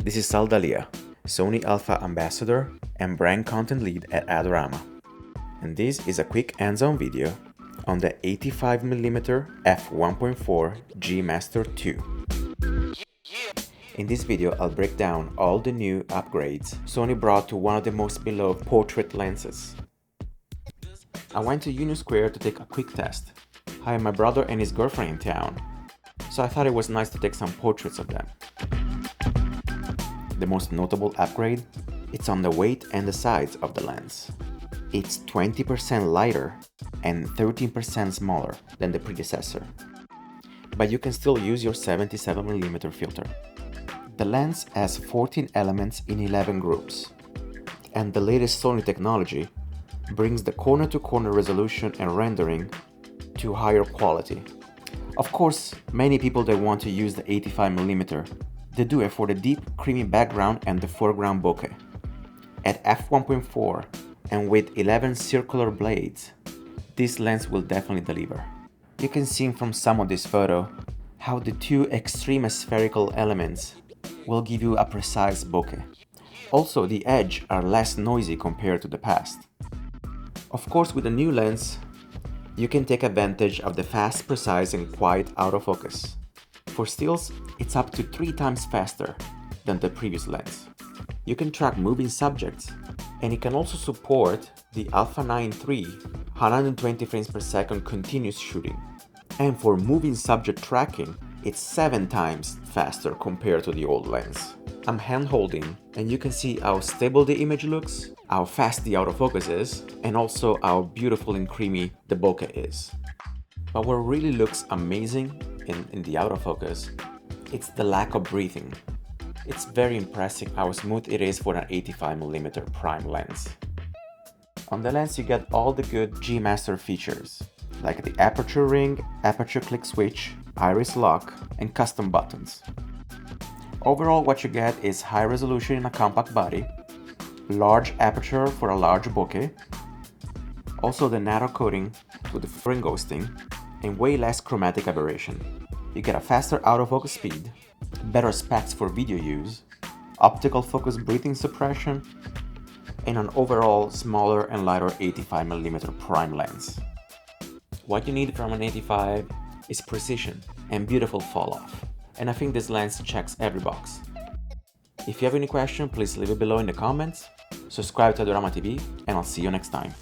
This is Sal Dalia, Sony Alpha Ambassador and Brand Content Lead at Adorama. And this is a quick hands-on video on the 85mm F1.4 GM II. In this video, I'll break down all the new upgrades Sony brought to one of the most beloved portrait lenses. I went to Union Square to take a quick test. I had my brother and his girlfriend in town, so I thought it was nice to take some portraits of them. The most notable upgrade, it's on the weight and the size of the lens. It's 20% lighter and 13% smaller than the predecessor, but you can still use your 77mm filter. The lens has 14 elements in 11 groups, and the latest Sony technology brings the corner-to-corner resolution and rendering to higher quality. Of course, many people that want to use the 85mm, they do it for the deep, creamy background and the foreground bokeh. At f1.4 and with 11 circular blades, this lens will definitely deliver. You can see from some of this photo how the two extreme spherical elements will give you a precise bokeh. Also, the edges are less noisy compared to the past. Of course, with the new lens, you can take advantage of the fast, precise and quiet autofocus. For stills, it's up to 3 times faster than the previous lens. You can track moving subjects, and it can also support the Alpha 9 III 120 frames per second continuous shooting. And for moving subject tracking, it's 7 times faster compared to the old lens. I'm hand holding, and you can see how stable the image looks, how fast the autofocus is, and also how beautiful and creamy the bokeh is. But what really looks amazing in the autofocus, it's the lack of breathing. It's very impressive how smooth it is for an 85mm prime lens. On the lens you get all the good G Master features, like the aperture ring, aperture click switch, iris lock, and custom buttons. Overall, what you get is high resolution in a compact body, large aperture for a large bokeh, also the narrow coating with the frame ghosting, and way less chromatic aberration. You get a faster autofocus speed, better specs for video use, optical focus breathing suppression, and an overall smaller and lighter 85mm prime lens. What you need from an 85 is precision and beautiful fall off, and I think this lens checks every box. If you have any question, please leave it below in the comments, subscribe to Adorama TV, and I'll see you next time.